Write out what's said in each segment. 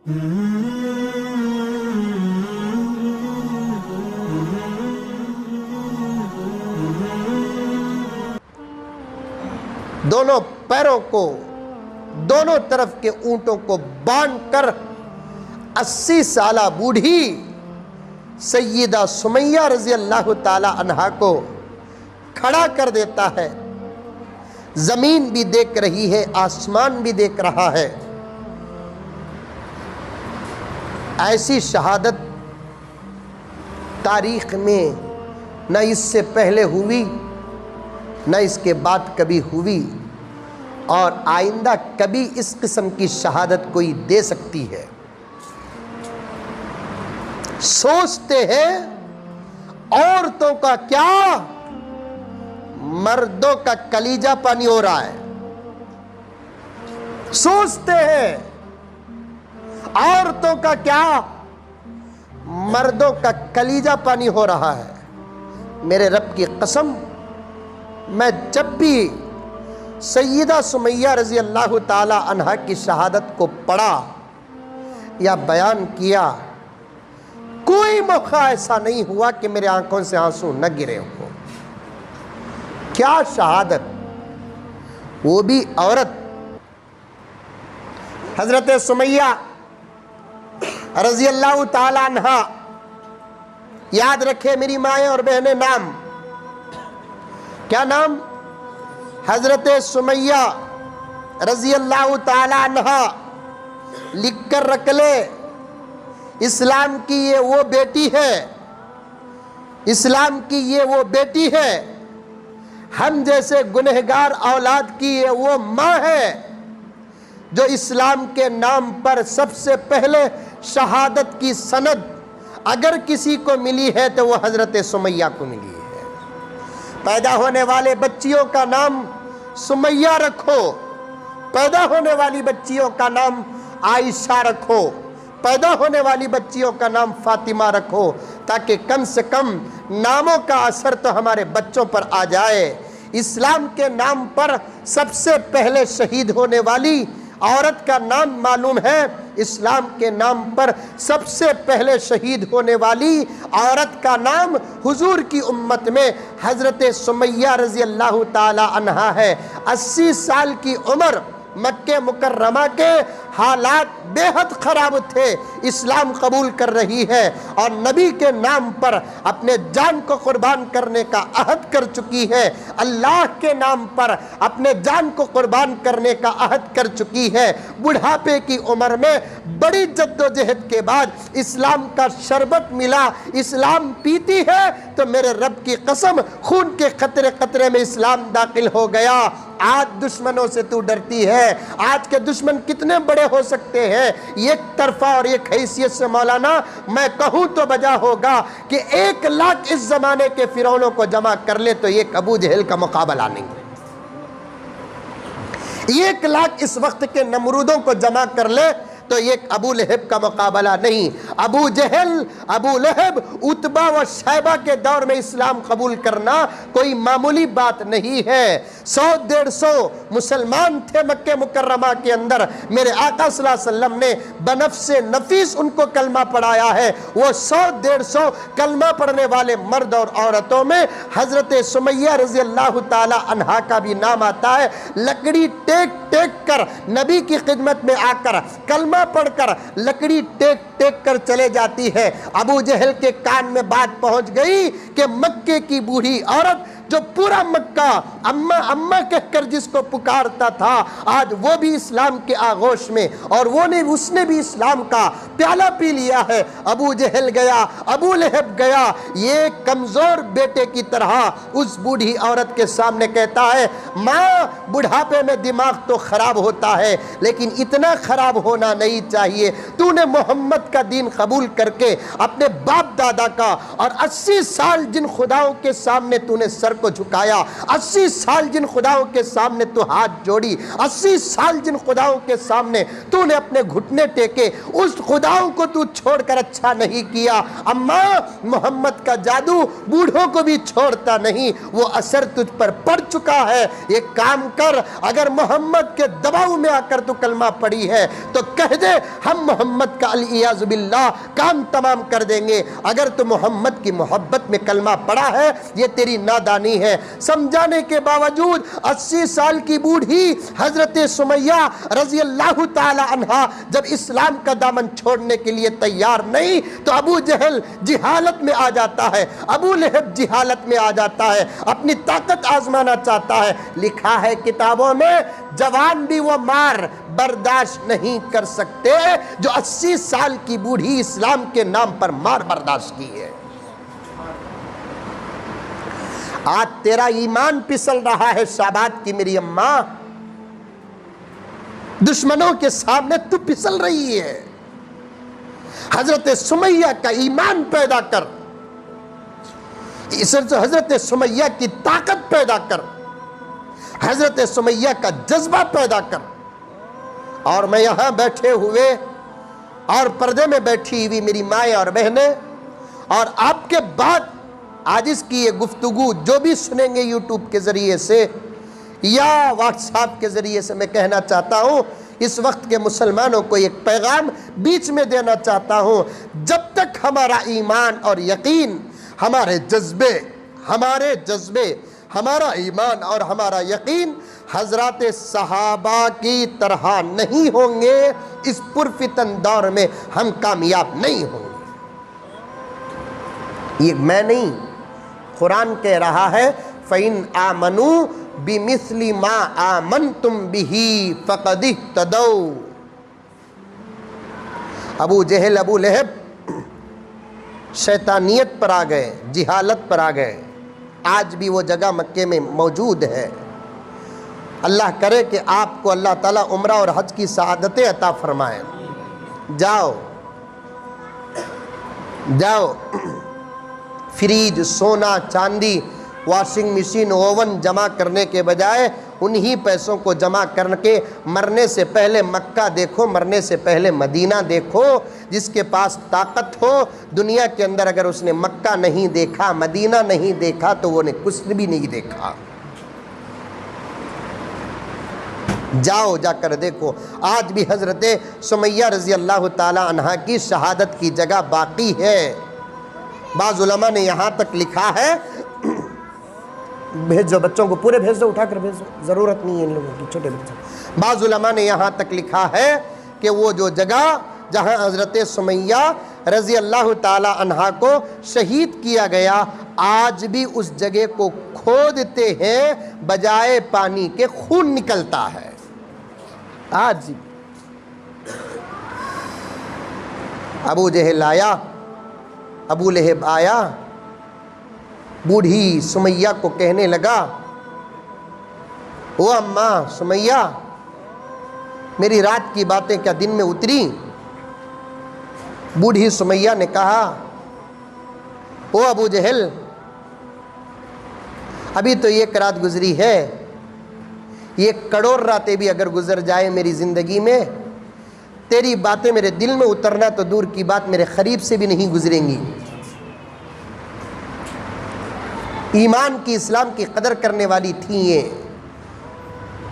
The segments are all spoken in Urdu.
دونوں پیروں کو دونوں طرف کے اونٹوں کو باندھ کر 80 سالہ بوڑھی سیدہ سمیہ رضی اللہ تعالی عنہا کو کھڑا کر دیتا ہے۔ زمین بھی دیکھ رہی ہے، آسمان بھی دیکھ رہا ہے۔ ایسی شہادت تاریخ میں نہ اس سے پہلے ہوئی نہ اس کے بعد کبھی ہوئی، اور آئندہ کبھی اس قسم کی شہادت کوئی دے سکتی ہے۔ سوچتے ہیں عورتوں کا کیا، مردوں کا کلیجہ پانی ہو رہا ہے۔ سوچتے ہیں عورتوں کا کیا، مردوں کا کلیجہ پانی ہو رہا ہے۔ میرے رب کی قسم، میں جب بھی سیدہ سمیہ رضی اللہ تعالی عنہا کی شہادت کو پڑھا یا بیان کیا، کوئی موقع ایسا نہیں ہوا کہ میرے آنکھوں سے آنسو نہ گرے ہوں۔ کیا شہادت، وہ بھی عورت۔ حضرت سمیہ رضی اللہ تعالی عنہا، یاد رکھے میری مائیں اور بہنیں، نام کیا نام؟ حضرت سمیہ رضی اللہ تعالی عنہا، لکھ کر رکھ لے۔ اسلام کی یہ وہ بیٹی ہے، اسلام کی یہ وہ بیٹی ہے، ہم جیسے گنہگار اولاد کی یہ وہ ماں ہے جو اسلام کے نام پر سب سے پہلے شہادت کی سند اگر کسی کو ملی ہے تو وہ حضرت سمیہ کو ملی ہے۔ پیدا ہونے والے بچیوں کا نام سمیہ رکھو، پیدا ہونے والی بچیوں کا نام عائشہ رکھو، پیدا ہونے والی بچیوں کا نام فاطمہ رکھو، تاکہ کم سے کم ناموں کا اثر تو ہمارے بچوں پر آ جائے۔ اسلام کے نام پر سب سے پہلے شہید ہونے والی عورت کا نام معلوم ہے؟ اسلام کے نام پر سب سے پہلے شہید ہونے والی عورت کا نام حضور کی امت میں حضرت سمیہ رضی اللہ تعالی عنہا ہے۔ 80 سال کی عمر، مکہ مکرمہ کے حالات بے حد خراب تھے، اسلام قبول کر رہی ہے اور نبی کے نام پر اپنے جان کو قربان کرنے کا عہد کر چکی ہے، اللہ کے نام پر اپنے جان کو قربان کرنے کا عہد کر چکی ہے۔ بڑھاپے کی عمر میں بڑی جد و جہد کے بعد اسلام کا شربت ملا، اسلام پیتی ہے تو میرے رب کی قسم خون کے قطرے قطرے میں اسلام داخل ہو گیا۔ آج دشمنوں سے تو ڈرتی ہے، آج کے دشمن کتنے بڑے ہو سکتے ہیں؟ ایک طرفہ اور ایک حیثیت سے مولانا میں کہوں تو بجا ہوگا کہ 1 لاکھ اس زمانے کے فرعونوں کو جمع کر لے تو ایک ابو جہل کا مقابلہ نہیں ہے۔ 1 لاکھ اس وقت کے نمرودوں کو جمع کر لے تو ایک ابو لہب کا مقابلہ نہیں۔ ابو جہل، ابو لہب، عتبہ و شیبہ کے دور میں اسلام قبول کرنا کوئی معمولی بات نہیں ہے۔ 100-150 مسلمان تھے مکہ مکرمہ کے اندر، میرے آقا صلی اللہ علیہ وسلم نے بنفس نفیس ان کو کلمہ پڑھایا ہے۔ وہ 100-150 کلمہ پڑھنے والے مرد اور عورتوں میں حضرت سمیہ رضی اللہ تعالی عنہا کا بھی نام آتا ہے۔ لکڑی ٹیک ٹیک کر نبی کی خدمت میں آ کر کلمہ پڑھ کر لکڑی ٹیک ٹیک کر چلے جاتی ہے۔ ابو جہل کے کان میں بات پہنچ گئی کہ مکے کی بوڑھی عورت جو پورا مکہ اماں اماں کہہ کر جس کو پکارتا تھا، آج وہ بھی اسلام کے آغوش میں، اور اس نے بھی اسلام کا پیالہ پی لیا ہے۔ ابو جہل گیا، ابو لہب گیا، یہ کمزور بیٹے کی طرح اس بوڑھی عورت کے سامنے کہتا ہے، ماں بڑھاپے میں دماغ تو خراب ہوتا ہے لیکن اتنا خراب ہونا نہیں چاہیے۔ تو نے محمد کا دین قبول کر کے اپنے باپ دادا کا اور 80 سال جن خداؤں کے سامنے تو نے سر کو جھکایا، 80 سال جن خداؤں کے سامنے تو ہاتھ جوڑی، 80 سال جن خداؤں کے سامنے تو نے اپنے گھٹنے ٹیکے، اس خداؤں کو تو چھوڑ کر اچھا نہیں کیا۔ اما محمد کا جادو بوڑھوں کو بھی چھوڑتا نہیں، وہ اثر تجھ پر پڑ چکا ہے۔ ایک کام کر، اگر محمد کے دباؤ میں آ کر تو کلمہ پڑھی ہے تو کہہ دے ہم محمد کا علیاذ باللہ کام تمام کر دیں گے۔ اگر تو محمد کی محبت میں کلمہ پڑھا ہے یہ تیری نادانی ہے۔ سمجھانے کے باوجود 80 سال کی بوڑھی حضرت سمیہ رضی اللہ تعالی عنہا جب اسلام کا دامن چھوڑنے کے لیے تیار نہیں تو ابو جہل جہالت میں آ جاتا ہے، ابو لہب جہالت میں آ جاتا ہے، اپنی طاقت آزمانا چاہتا ہے۔ لکھا ہے کتابوں میں جوان بھی وہ مار برداشت نہیں کر سکتے جو 80 سال کی بوڑھی اسلام کے نام پر مار برداشت کی ہے۔ آج تیرا ایمان پسل رہا ہے شابات کی میری اماں، دشمنوں کے سامنے تو پسل رہی ہے۔ حضرت سمیہ کا ایمان پیدا کر، حضرت سمیہ کی طاقت پیدا کر، حضرت سمیہ کا جذبہ پیدا کر۔ اور میں یہاں بیٹھے ہوئے اور پردے میں بیٹھی ہوئی میری مائیں اور بہنیں اور آپ کے بعد آج اس کی یہ گفتگو جو بھی سنیں گے یوٹیوب کے ذریعے سے یا واٹس ایپ کے ذریعے سے، میں کہنا چاہتا ہوں اس وقت کے مسلمانوں کو ایک پیغام بیچ میں دینا چاہتا ہوں۔ جب تک ہمارا ایمان اور یقین، ہمارے جذبے، ہمارا ایمان اور ہمارا یقین حضرات صحابہ کی طرح نہیں ہوں گے، اس پرفتن دور میں ہم کامیاب نہیں ہوں گے۔ یہ میں نہیں، قرآن کہہ رہا ہے فَإِنْ آمَنُوا بِمِثْلِ مَا آمَنْتُمْ بِهِ فَقَدِ اهْتَدَوْا۔ ابو جہل، ابو لہب شیطانیت پر آ گئے، جہالت پر آ گئے۔ آج بھی وہ جگہ مکے میں موجود ہے۔ اللہ کرے کہ آپ کو اللہ تعالیٰ عمرہ اور حج کی سعادتیں عطا فرمائیں۔ جاؤ فریج، سونا، چاندی، واشنگ مشین، اوون جمع کرنے کے بجائے انہی پیسوں کو جمع کر کے مرنے سے پہلے مکہ دیکھو، مرنے سے پہلے مدینہ دیکھو۔ جس کے پاس طاقت ہو دنیا کے اندر، اگر اس نے مکہ نہیں دیکھا، مدینہ نہیں دیکھا تو وہ نے کچھ بھی نہیں دیکھا۔ جاؤ، جا کر دیکھو۔ آج بھی حضرت سمیہ رضی اللہ تعالی عنہا کی شہادت کی جگہ باقی ہے۔ بعض علماء نے یہاں تک لکھا ہے، بھیجو بچوں کو، پورے بھیج دو، اٹھا کر بھیج دو، ضرورت نہیں ہے ان لوگوں کی، چھوٹے بچے۔ بعض علماء نے یہاں تک لکھا ہے کہ وہ جو جگہ جہاں حضرت سمیہ رضی اللہ تعالی عنہا کو شہید کیا گیا، آج بھی اس جگہ کو کھودتے ہیں، بجائے پانی کے خون نکلتا ہے۔ آج ابو جہل آیا، ابو لہب آیا، بوڑھی سمیہ کو کہنے لگا، او اماں سمیہ، میری رات کی باتیں کیا دن میں اتری؟ بوڑھی سمیہ نے کہا، او ابو جہل، ابھی تو ایک رات گزری ہے، 1 کروڑ راتیں بھی اگر گزر جائے میری زندگی میں، تیری باتیں میرے دل میں اترنا تو دور کی بات میرے قریب سے بھی نہیں گزریں گی۔ ایمان کی، اسلام کی قدر کرنے والی تھیں یہ،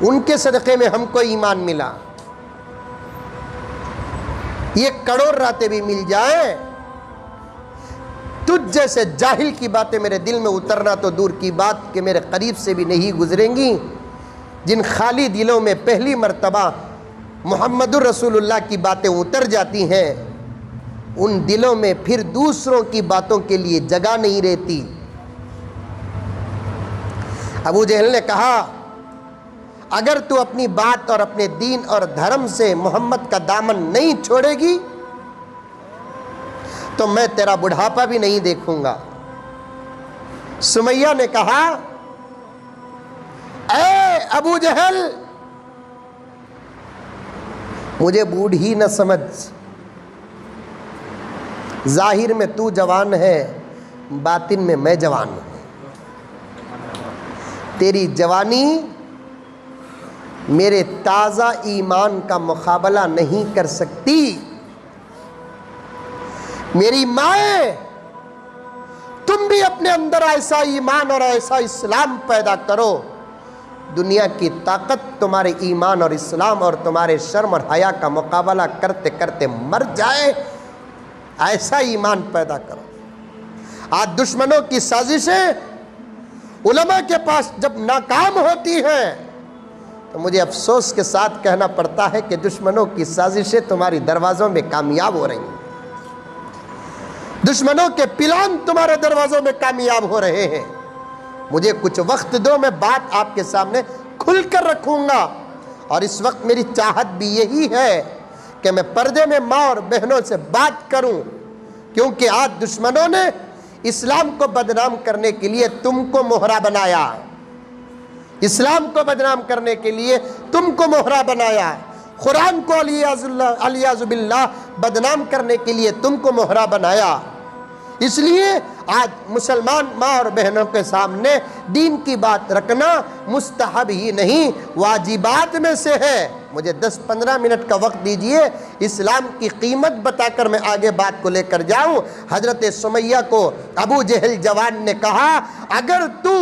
ان کے صدقے میں ہم کو ایمان ملا۔ 1 کروڑ راتیں بھی مل جائیں، تجھ جیسے جاہل کی باتیں میرے دل میں اترنا تو دور کی بات کہ میرے قریب سے بھی نہیں گزریں گی۔ جن خالی دلوں میں پہلی مرتبہ محمد الرسول اللہ کی باتیں اتر جاتی ہیں، ان دلوں میں پھر دوسروں کی باتوں کے لیے جگہ نہیں رہتی۔ ابو جہل نے کہا، اگر تو اپنی بات اور اپنے دین اور دھرم سے محمد کا دامن نہیں چھوڑے گی تو میں تیرا بڑھاپا بھی نہیں دیکھوں گا۔ سمیہ نے کہا، اے ابو جہل، مجھے بوڑھی نہ سمجھ، ظاہر میں تو جوان ہے، باطن میں میں جوان ہوں۔ تیری جوانی میرے تازہ ایمان کا مقابلہ نہیں کر سکتی۔ میری مائیں، تم بھی اپنے اندر ایسا ایمان اور ایسا اسلام پیدا کرو، دنیا کی طاقت تمہارے ایمان اور اسلام اور تمہارے شرم اور حیا کا مقابلہ کرتے کرتے مر جائے، ایسا ایمان پیدا کرو۔ آج دشمنوں کی سازشیں علماء کے پاس جب ناکام ہوتی ہیں تو مجھے افسوس کے ساتھ کہنا پڑتا ہے کہ دشمنوں کی سازشیں تمہاری دروازوں میں کامیاب ہو رہی ہیں، دشمنوں کے پلان تمہارے دروازوں میں کامیاب ہو رہے ہیں۔ مجھے کچھ وقت دو، میں بات آپ کے سامنے کھل کر رکھوں گا، اور اس وقت میری چاہت بھی یہی ہے کہ میں پردے میں ماں اور بہنوں سے بات کروں، کیونکہ آج دشمنوں نے اسلام کو بدنام کرنے کے لیے تم کو مہرا بنایا، اسلام کو بدنام کرنے کے لیے تم کو مہرا بنایا، قرآن کو علیاذ باللہ بدنام کرنے کے لیے تم کو مہرا بنایا۔ اس لیے آج مسلمان ماں اور بہنوں کے سامنے دین کی بات رکھنا مستحب ہی نہیں، واجبات میں سے ہے۔ مجھے 10-15 منٹ کا وقت دیجئے، اسلام کی قیمت بتا کر میں آگے بات کو لے کر جاؤں۔ حضرت سمیہ کو ابو جہل جوان نے کہا، اگر تو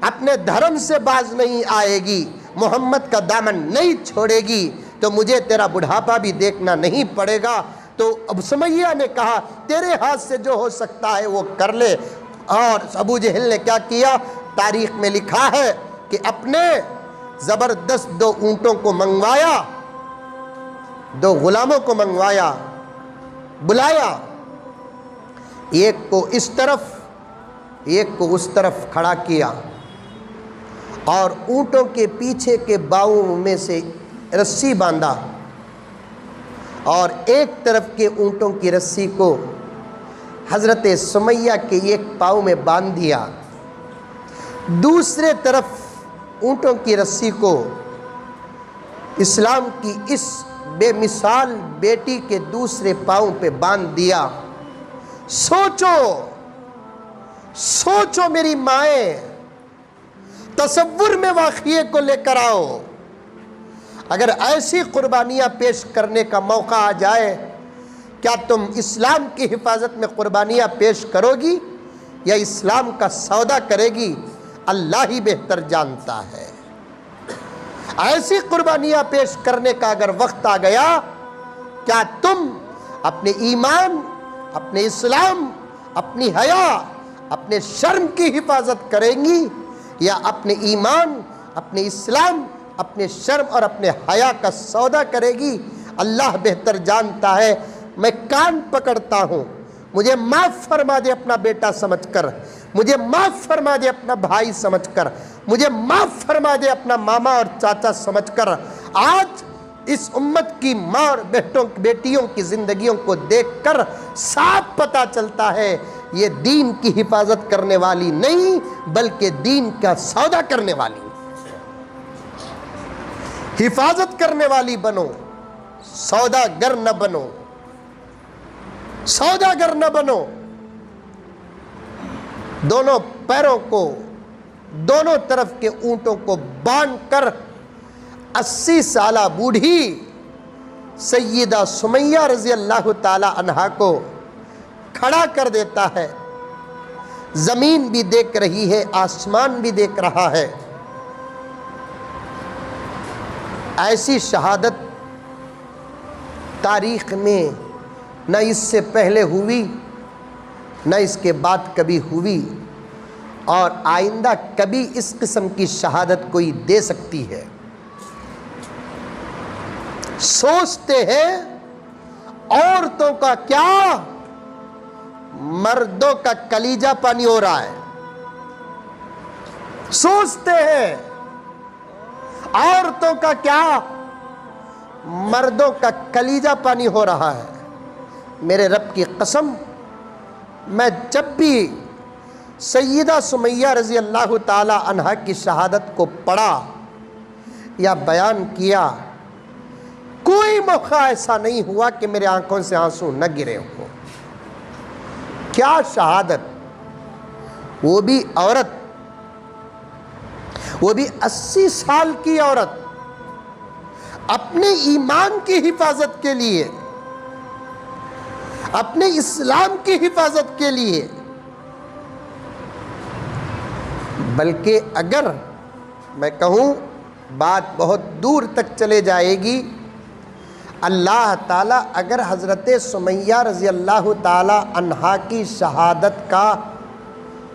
اپنے دھرم سے باز نہیں آئے گی، محمد کا دامن نہیں چھوڑے گی، تو مجھے تیرا بڑھاپا بھی دیکھنا نہیں پڑے گا۔ تو اب سمیہ نے کہا، تیرے ہاتھ سے جو ہو سکتا ہے وہ کر لے۔ اور ابو جہل نے کیا کیا؟ تاریخ میں لکھا ہے کہ اپنے زبردست 2 اونٹوں کو منگوایا، 2 غلاموں کو منگوایا، بلایا، ایک کو اس طرف ایک کو اس طرف کھڑا کیا، اور اونٹوں کے پیچھے کے باؤں میں سے رسی باندھا، اور ایک طرف کے اونٹوں کی رسی کو حضرت سمیہ کے ایک پاؤں میں باندھ دیا، دوسرے طرف اونٹوں کی رسی کو اسلام کی اس بے مثال بیٹی کے دوسرے پاؤں پہ باندھ دیا۔ سوچو سوچو میری مائیں، تصور میں واقعے کو لے کر آؤ۔ اگر ایسی قربانیاں پیش کرنے کا موقع آ جائے، کیا تم اسلام کی حفاظت میں قربانیاں پیش کرو گی یا اسلام کا سودا کرے گی؟ اللہ ہی بہتر جانتا ہے۔ ایسی قربانیاں پیش کرنے کا اگر وقت آ گیا، کیا تم اپنے ایمان، اپنے اسلام، اپنی حیا، اپنے شرم کی حفاظت کریں گی، یا اپنے ایمان، اپنے اسلام، اپنے شرم اور اپنے حیا کا سودا کرے گی؟ اللہ بہتر جانتا ہے۔ میں کان پکڑتا ہوں، مجھے معاف فرما دے اپنا بیٹا سمجھ کر، مجھے معاف فرما دے اپنا بھائی سمجھ کر، مجھے معاف فرما دے اپنا ماما اور چاچا سمجھ کر۔ آج اس امت کی ماں اور بیٹیوں کی زندگیوں کو دیکھ کر صاف پتہ چلتا ہے، یہ دین کی حفاظت کرنے والی نہیں بلکہ دین کا سودا کرنے والی۔ حفاظت کرنے والی بنو، سوداگر نہ بنو، سوداگر نہ بنو۔ دونوں پیروں کو، دونوں طرف کے اونٹوں کو باندھ کر 80 سالہ بوڑھی سیدہ سمیہ رضی اللہ تعالی عنہا کو کھڑا کر دیتا ہے۔ زمین بھی دیکھ رہی ہے، آسمان بھی دیکھ رہا ہے۔ ایسی شہادت تاریخ میں نہ اس سے پہلے ہوئی، نہ اس کے بعد کبھی ہوئی، اور آئندہ کبھی اس قسم کی شہادت کوئی دے سکتی ہے۔ سوچتے ہیں عورتوں کا کیا، مردوں کا کلیجہ پانی ہو رہا ہے۔ سوچتے ہیں عورتوں کا کیا، مردوں کا کلیجہ پانی ہو رہا ہے۔ میرے رب کی قسم، میں جب بھی سیدہ سمیہ رضی اللہ تعالی عنہا کی شہادت کو پڑھا یا بیان کیا، کوئی موقع ایسا نہیں ہوا کہ میرے آنکھوں سے آنسو نہ گرے ہوں۔ کیا شہادت، وہ بھی عورت، وہ بھی 80 سال کی عورت اپنے ایمان کی حفاظت کے لیے، اپنے اسلام کی حفاظت کے لیے، بلکہ اگر میں کہوں بات بہت دور تک چلے جائے گی، اللہ تعالیٰ اگر حضرت سمیہ رضی اللہ تعالیٰ عنہا کی شہادت کا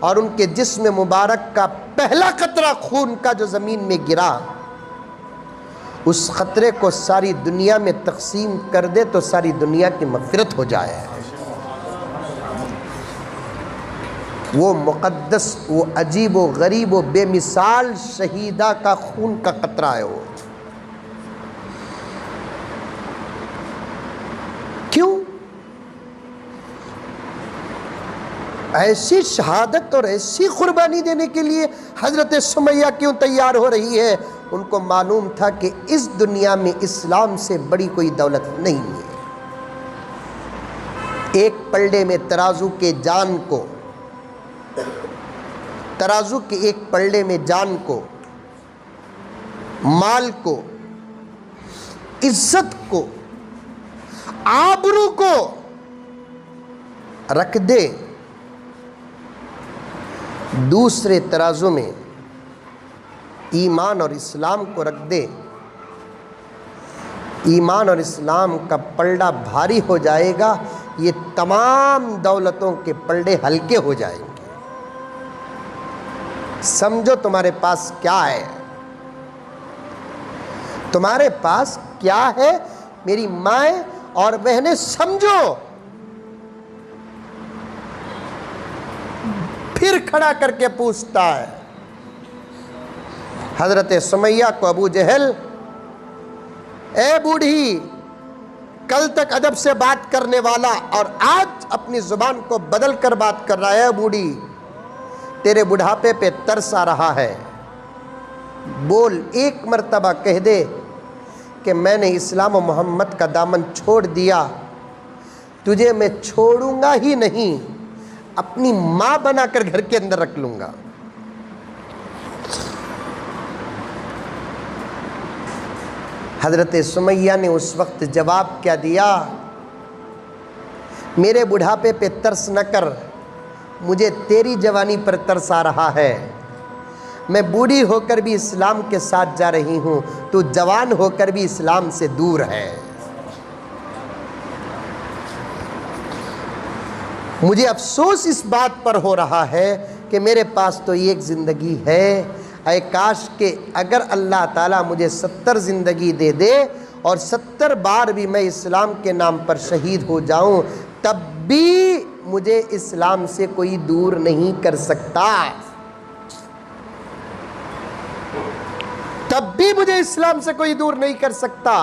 اور ان کے جسم مبارک کا پہلا قطرہ خون کا جو زمین میں گرا، اس قطرے کو ساری دنیا میں تقسیم کر دے تو ساری دنیا کی مغفرت ہو جائے۔ وہ مقدس، وہ عجیب و غریب و بے مثال شہیدہ کا خون کا قطرہ ہے۔ وہ کیوں؟ ایسی شہادت اور ایسی قربانی دینے کے لیے حضرت سمیہ کیوں تیار ہو رہی ہے؟ ان کو معلوم تھا کہ اس دنیا میں اسلام سے بڑی کوئی دولت نہیں ہے۔ ایک پلڑے میں ترازو کے جان کو، ترازو کے ایک پلڑے میں جان کو، مال کو، عزت کو، آبرو کو رکھ دے، دوسرے ترازو میں ایمان اور اسلام کو رکھ دے، ایمان اور اسلام کا پلڑا بھاری ہو جائے گا، یہ تمام دولتوں کے پلڑے ہلکے ہو جائیں گے۔ سمجھو تمہارے پاس کیا ہے، تمہارے پاس کیا ہے میری مائیں اور بہنیں، سمجھو۔ پھر کھڑا کر کے پوچھتا ہے حضرت سمیہ کو ابو جہل، اے بوڑھی، کل تک ادب سے بات کرنے والا اور آج اپنی زبان کو بدل کر بات کر رہا ہے، بوڑھی تیرے بڑھاپے پہ ترس آ رہا ہے، بول ایک مرتبہ کہہ دے کہ میں نے اسلام و محمد کا دامن چھوڑ دیا، تجھے میں چھوڑوں گا ہی نہیں، اپنی ماں بنا کر گھر کے اندر رکھ لوں گا۔ حضرت سمیہ نے اس وقت جواب کیا دیا، میرے بڑھاپے پہ ترس نہ کر، مجھے تیری جوانی پر ترس آ رہا ہے، میں بوڑھی ہو کر بھی اسلام کے ساتھ جا رہی ہوں، تو جوان ہو کر بھی اسلام سے دور ہے۔ مجھے افسوس اس بات پر ہو رہا ہے کہ میرے پاس تو ایک زندگی ہے، اے کاش کہ اگر اللہ تعالیٰ مجھے 70 زندگی دے دے اور 70 بار بھی میں اسلام کے نام پر شہید ہو جاؤں، تب بھی مجھے اسلام سے کوئی دور نہیں کر سکتا، تب بھی مجھے اسلام سے کوئی دور نہیں کر سکتا۔